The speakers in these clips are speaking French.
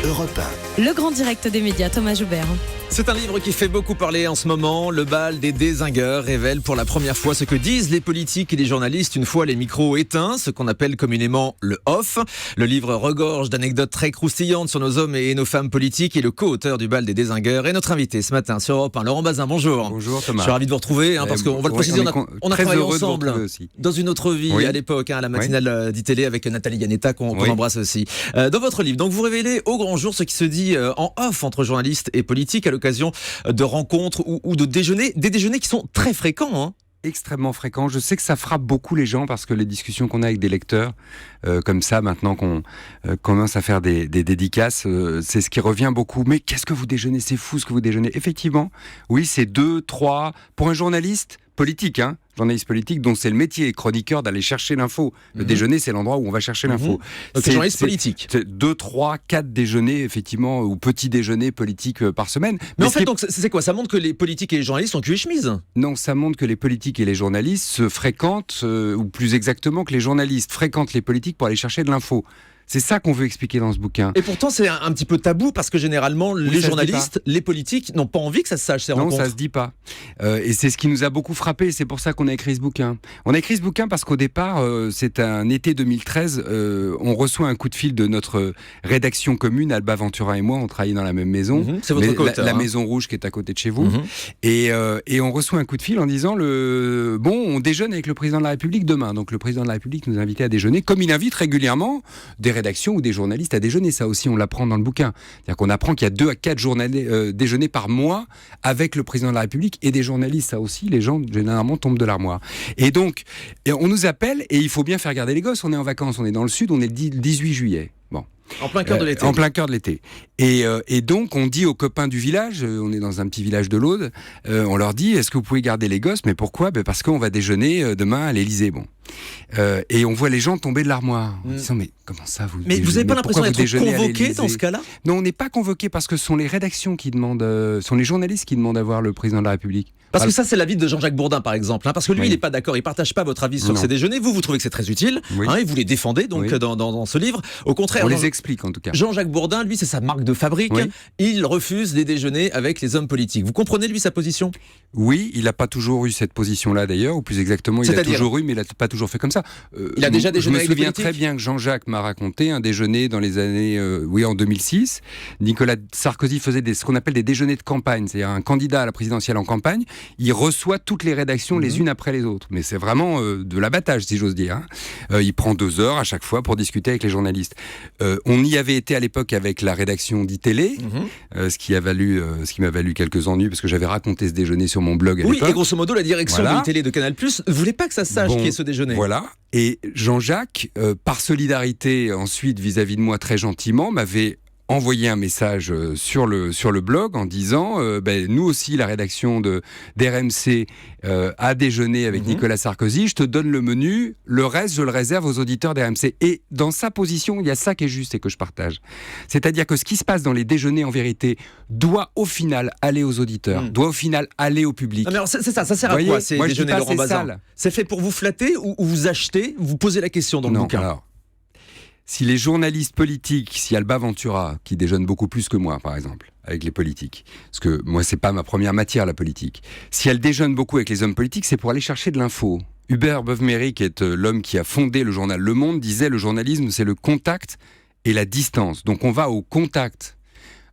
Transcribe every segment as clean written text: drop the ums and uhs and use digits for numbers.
Europe 1. Le grand direct des médias, Thomas Joubert. C'est un livre qui fait beaucoup parler en ce moment. Le bal des dézingueurs révèle pour la première fois ce que disent les politiques et les journalistes une fois les micros éteints, ce qu'on appelle communément le off. Le livre regorge d'anecdotes très croustillantes sur nos hommes et nos femmes politiques, et le co-auteur du bal des dézingueurs est notre invité ce matin sur Europe 1, Laurent Bazin. Bonjour. Bonjour Thomas. Je suis ravi de vous retrouver parce qu'on va le préciser, on a travaillé ensemble dans une autre vie à l'époque, à la matinale d'ITélé avec Nathalie Yanetta qu'on embrasse aussi. Dans votre livre, donc vous révélez au grand jour ce qui se dit en off entre journalistes et politiques à l'occasion de rencontres ou de déjeuners, des déjeuners qui sont très fréquents. Extrêmement fréquent. Je sais que ça frappe beaucoup les gens parce que les discussions qu'on a avec des lecteurs, comme ça, maintenant qu'on commence à faire des dédicaces, c'est ce qui revient beaucoup. Mais qu'est-ce que vous déjeunez ? C'est fou ce que vous déjeunez. Effectivement, oui, c'est 2, 3... Pour un journaliste politique, journaliste politique dont c'est le métier, chroniqueur, d'aller chercher l'info. Le déjeuner, c'est l'endroit où on va chercher l'info. Donc c'est journaliste politique. 2, 3, 4 déjeuners, effectivement, ou petits déjeuners politiques par semaine. Mais en fait, donc, c'est quoi ? Ça montre que les politiques et les journalistes sont cul et chemise ? Non, ça montre que les politiques et les journalistes se fréquentent, ou plus exactement que les journalistes fréquentent les politiques pour aller chercher de l'info. C'est ça qu'on veut expliquer dans ce bouquin. Et pourtant, c'est un petit peu tabou parce que généralement, les journalistes, les politiques n'ont pas envie que ça se sache, ces rencontres. Non, ça se dit pas. Et c'est ce qui nous a beaucoup frappé. C'est pour ça qu'on a écrit ce bouquin. On a écrit ce bouquin parce qu'au départ, c'est un été 2013, on reçoit un coup de fil de notre rédaction commune, Alba Ventura et moi, on travaillait dans la même maison. C'est votre co-auteur, la Maison Rouge qui est à côté de chez vous. Et on reçoit un coup de fil en disant on déjeune avec le président de la République demain. Donc le président de la République nous a invités à déjeuner, comme il invite régulièrement des rédactions ou des journalistes à déjeuner. Ça aussi, on l'apprend dans le bouquin. C'est-à-dire qu'on apprend qu'il y a 2 à 4 déjeuners par mois avec le président de la République et des journalistes. Ça aussi, les gens, généralement, tombent de l'armoire. Et donc, on nous appelle et il faut bien faire garder les gosses. On est en vacances, on est dans le sud, on est le 18 juillet. Bon. En plein cœur de l'été. En plein cœur de l'été. Et donc, on dit aux copains du village, on est dans un petit village de l'Aude, on leur dit, est-ce que vous pouvez garder les gosses ? Mais pourquoi ? Parce qu'on va déjeuner demain à l'Élysée. Bon. Et on voit les gens tomber de l'armoire. En disant, mais comment ça vous Mais vous n'avez pas l'impression d'être convoqué dans ce cas-là ? Non, on n'est pas convoqué parce que ce sont les rédactions qui demandent, sont les journalistes qui demandent à voir le président de la République. Parce que ça, c'est l'avis de Jean-Jacques Bourdin, par exemple. Parce que lui, il n'est pas d'accord, il ne partage pas votre avis sur ces déjeuners. Vous trouvez que c'est très utile, et vous les défendez donc dans ce livre. Au contraire, on les explique en tout cas. Jean-Jacques Bourdin, lui, c'est sa marque de fabrique. Il refuse les déjeuners avec les hommes politiques. Vous comprenez, lui, sa position ? Oui, il n'a pas toujours eu cette position-là d'ailleurs, ou plus exactement, il a toujours eu, mais il n'a pas toujours fait comme ça. Il a déjà déjeuné avec les politiques ? Je me souviens très bien que Jean-Jacques m'a raconté un déjeuner dans les années, en 2006. Nicolas Sarkozy faisait ce qu'on appelle des déjeuners de campagne, c'est-à-dire un candidat à la présidentielle en campagne, il reçoit toutes les rédactions les unes après les autres. Mais c'est vraiment de l'abattage, si j'ose dire. Il prend 2 heures à chaque fois pour discuter avec les journalistes. On y avait été à l'époque avec la rédaction d'ITélé, ce qui m'a valu quelques ennuis parce que j'avais raconté ce déjeuner sur mon blog à l'époque. Oui, et grosso modo, la direction de l'ITélé de Canal+ ne voulait pas que ça se sache qui est ce déjeuner. Voilà. Et Jean-Jacques, par solidarité ensuite vis-à-vis de moi très gentiment, m'avait envoyé un message sur le blog en disant nous aussi la rédaction d'RMC a déjeuné avec Nicolas Sarkozy, je te donne le menu, le reste je le réserve aux auditeurs d'RMC. Et dans sa position, il y a ça qui est juste et que je partage. C'est-à-dire que ce qui se passe dans les déjeuners en vérité doit au final aller aux auditeurs, doit au final aller au public. Non mais alors c'est ça sert à quoi ces déjeuners, Laurent Bazin ? C'est fait pour vous flatter ou vous achetez, vous posez la question dans le bouquin ? Alors, si les journalistes politiques, si Alba Ventura, qui déjeune beaucoup plus que moi, par exemple, avec les politiques, parce que moi, c'est pas ma première matière, la politique, si elle déjeune beaucoup avec les hommes politiques, c'est pour aller chercher de l'info. Hubert Beuve-Méry, qui est l'homme qui a fondé le journal Le Monde, disait le journalisme, c'est le contact et la distance. Donc on va au contact.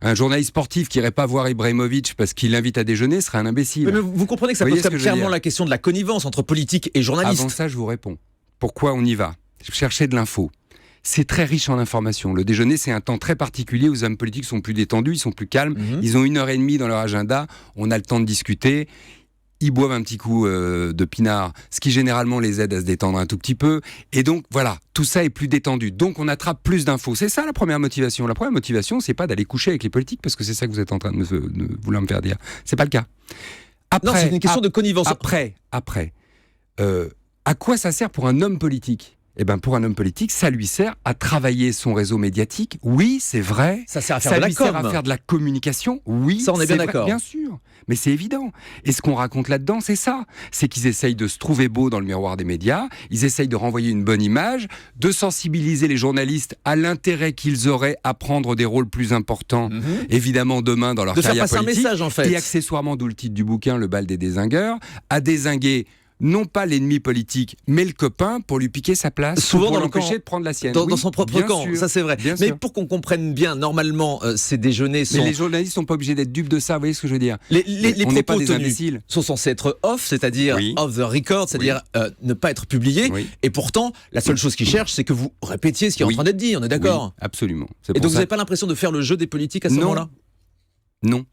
Un journaliste sportif qui irait pas voir Ibrahimovic parce qu'il l'invite à déjeuner serait un imbécile. Mais vous comprenez que ça pose clairement la question de la connivence entre politique et journaliste. Avant ça, je vous réponds. Pourquoi on y va ? Chercher de l'info. C'est très riche en informations. Le déjeuner, c'est un temps très particulier où les hommes politiques sont plus détendus, ils sont plus calmes. Ils ont 1h30 dans leur agenda. On a le temps de discuter. Ils boivent un petit coup de pinard, ce qui généralement les aide à se détendre un tout petit peu. Et donc, voilà, tout ça est plus détendu. Donc, on attrape plus d'infos. C'est ça la première motivation. La première motivation, c'est pas d'aller coucher avec les politiques, parce que c'est ça que vous êtes en train de vouloir me faire dire. C'est pas le cas. Après, non, c'est une question de connivence. Après, à quoi ça sert pour un homme politique ? Eh ben, pour un homme politique, ça lui sert à travailler son réseau médiatique. Oui, c'est vrai. Ça sert à faire Ça de la lui sert com. à faire de la communication. Oui, Ça, on est bien vrai, d'accord. bien sûr. Mais c'est évident. Et ce qu'on raconte là-dedans, c'est ça. C'est qu'ils essayent de se trouver beaux dans le miroir des médias. Ils essayent de renvoyer une bonne image, de sensibiliser les journalistes à l'intérêt qu'ils auraient à prendre des rôles plus importants, évidemment, demain dans leur De faire carrière passer un politique. message, en fait. Et accessoirement, d'où le titre du bouquin, Le bal des dézingueurs, à dézinguer non pas l'ennemi politique, mais le copain pour lui piquer sa place, Souvent pour dans le l'empêcher camp, de prendre la sienne. Dans Oui, son propre bien camp, sûr, ça c'est vrai. bien Mais sûr. pour qu'on comprenne bien, normalement, ces déjeuners sont... Mais les journalistes sont pas obligés d'être dupes de ça, vous voyez ce que je veux dire? Les On n'est pas propos des tenus imbéciles. sont censés être off, c'est-à-dire Oui. off the record, c'est-à-dire ne pas être publiés. Oui. Et pourtant, la seule chose qu'ils cherchent, c'est que vous répétiez ce qui est en Oui. train d'être dit, on est d'accord? Oui, absolument. C'est Et pour donc vous ça n'avez pas l'impression de faire le jeu des politiques à ce Non. moment-là? Non.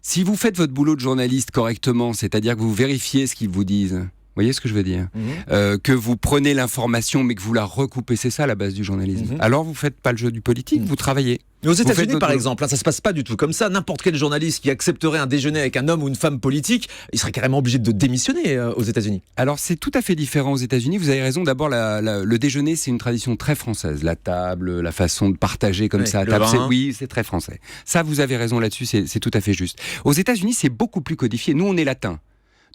Si vous faites votre boulot de journaliste correctement, c'est-à-dire que vous vérifiez ce qu'ils vous disent, vous voyez ce que je veux dire? Que vous prenez l'information mais que vous la recoupez, c'est ça la base du journalisme. Alors vous faites pas le jeu du politique, vous travaillez. Mais aux faites États-Unis, votre par boulot. exemple, ça se passe pas du tout comme ça. N'importe quel journaliste qui accepterait un déjeuner avec un homme ou une femme politique, il serait carrément obligé de démissionner aux États-Unis. Alors c'est tout à fait différent aux États-Unis. Vous avez raison. D'abord, le déjeuner, c'est une tradition très française. La table, la façon de partager comme Ouais, ça. à le table, vin. oui, c'est très français. Ça, vous avez raison là-dessus. C'est tout à fait juste. Aux États-Unis, c'est beaucoup plus codifié. Nous, on est latin.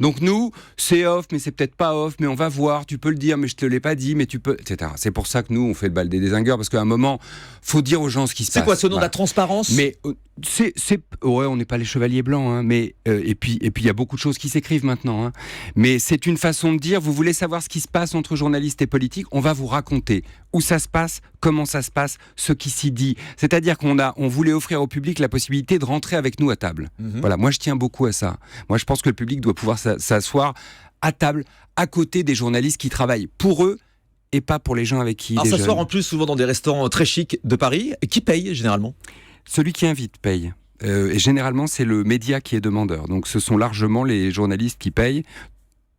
Donc nous, c'est off, mais c'est peut-être pas off, mais on va voir, tu peux le dire, mais je te l'ai pas dit, mais tu peux, etc. C'est pour ça que nous, on fait le bal des dézingueurs, parce qu'à un moment, faut dire aux gens ce qui se passe. C'est quoi ce nom de Voilà. la transparence? Mais ouais, on n'est pas les chevaliers blancs, hein, mais et puis il y a beaucoup de choses qui s'écrivent maintenant. Hein, mais c'est une façon de dire, vous voulez savoir ce qui se passe entre journalistes et politiques, on va vous raconter où ça se passe, comment ça se passe, ce qui s'y dit. C'est-à-dire on voulait offrir au public la possibilité de rentrer avec nous à table. Voilà, moi je tiens beaucoup à ça. Moi je pense que le public doit pouvoir s'asseoir à table, à côté des journalistes qui travaillent pour eux et pas pour les gens avec qui ils Alors déjeunent. s'asseoir en plus souvent dans des restaurants très chics de Paris, qui paye généralement? Celui qui invite paye. Et généralement, c'est le média qui est demandeur. Donc, ce sont largement les journalistes qui payent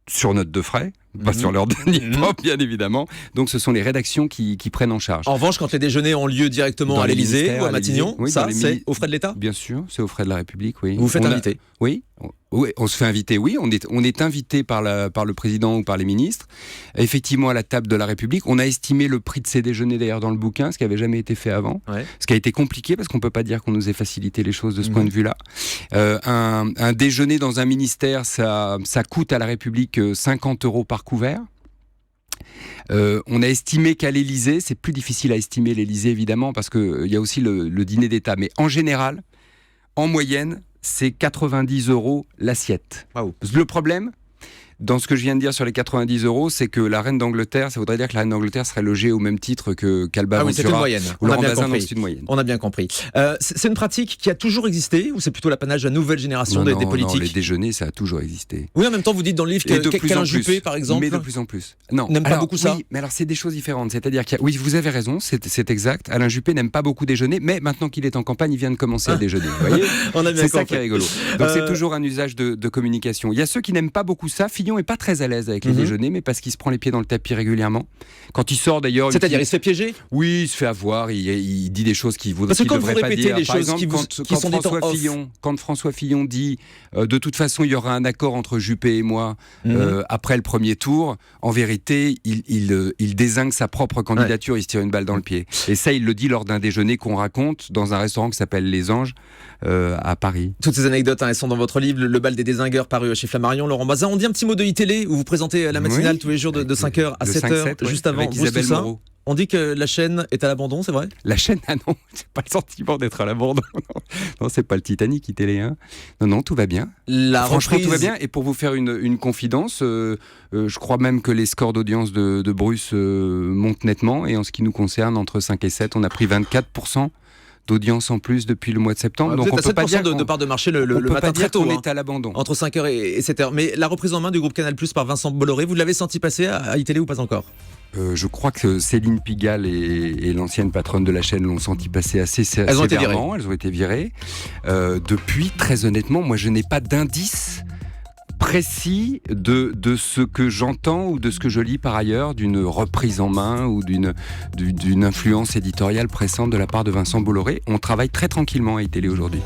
sur note de frais, pas sur leur denier propre, bien évidemment. Donc, ce sont les rédactions qui prennent en charge. En revanche, quand les déjeuners ont lieu directement Dans à les l'Élysée ministères, ou à à l'Élysée. Matignon, Oui, ça dans les c'est aux frais de l'État? Bien sûr, c'est aux frais de la République, oui. Vous vous faites inviter? Oui, on se fait inviter, oui. On est invité par le président ou par les ministres, effectivement à la table de la République. On a estimé le prix de ces déjeuners d'ailleurs dans le bouquin, ce qui n'avait jamais été fait avant. Ouais. Ce qui a été compliqué parce qu'on ne peut pas dire qu'on nous ait facilité les choses de ce point de vue-là. Un déjeuner dans un ministère, ça coûte à la République 50 € par couvert. On a estimé qu'à l'Élysée, c'est plus difficile à estimer l'Élysée évidemment parce qu'il y a aussi le dîner d'État, mais en général, en moyenne, c'est 90 € l'assiette. Waouh. Le problème, dans ce que je viens de dire sur les 90 €, c'est que la reine d'Angleterre, ça voudrait dire que la reine d'Angleterre serait logée au même titre qu'Alba Ah oui, c'est une Ventura moyenne. ou On a Laurent bien Bazin, donc compris. c'est une moyenne. On a bien compris. C'est une pratique qui a toujours existé ou c'est plutôt l'apanage de la nouvelle génération des politiques? Non, les déjeuners, ça a toujours existé. Oui, en même temps, vous dites dans le livre Et de plus qu'Alain en plus. Juppé, par exemple, Mais de plus en plus. Non. n'aime pas Alors, beaucoup ça? Oui, mais alors c'est des choses différentes. C'est-à-dire oui, vous avez raison, c'est exact. Alain Juppé n'aime pas beaucoup déjeuner, mais maintenant qu'il est en campagne, il vient de commencer à déjeuner. Vous voyez? On a bien C'est ça compris. qui est rigolo. Donc c'est toujours un usage de communication. Il y a ceux qui n'aiment pas beaucoup ça. Fillon est pas très à l'aise avec les déjeuners, mais parce qu'il se prend les pieds dans le tapis régulièrement. Quand il sort d'ailleurs... C'est-à-dire, il se fait piéger? Oui, il se fait avoir, il dit des choses qu'il ne Parce que quand vous devrait pas répétez dire. les Par choses exemple, qui sont dites en off. quand François Fillon dit de toute façon il y aura un accord entre Juppé et moi après le premier tour, en vérité il dézingue sa propre candidature, il se tire une balle dans le pied. Et ça il le dit lors d'un déjeuner qu'on raconte dans un restaurant qui s'appelle Les Anges à Paris. Toutes ces anecdotes, elles sont dans votre livre, Le bal des dézingueurs, paru chez Flammarion. Laurent Bazin, on dit un petit mot de iTélé, où vous présentez la matinale Oui, tous les jours de 5h à de 7h, 5-7, juste ouais, avant avec Isabelle Bruce Toussaint. Moreau. On dit que la chaîne est à l'abandon, c'est vrai? La chaîne, ah non, c'est pas le sentiment d'être à l'abandon. Non, c'est pas le Titanic qui télé. Hein. Non, tout va bien. Franchement, tout va bien. Et pour vous faire une confidence, je crois même que les scores d'audience de Bruce montent nettement. Et en ce qui nous concerne, entre 5 et 7, on a pris 24% d'audience en plus depuis le mois de septembre. Vous Donc êtes on à peut pas 7% dire de part de marché le on peut matin pas très dire tôt. qu'on hein. est à l'abandon. Entre 5h et 7h. Mais la reprise en main du groupe Canal+ par Vincent Bolloré, vous l'avez senti passer à iTélé ou pas encore? Je crois que Céline Pigalle et l'ancienne patronne de la chaîne l'ont senti passer assez Elles ont été virées. sévèrement. Elles ont été virées. Depuis, très honnêtement, moi je n'ai pas d'indice précis de ce que j'entends ou de ce que je lis par ailleurs d'une reprise en main ou d'une influence éditoriale pressante de la part de Vincent Bolloré. On travaille très tranquillement à iTélé aujourd'hui.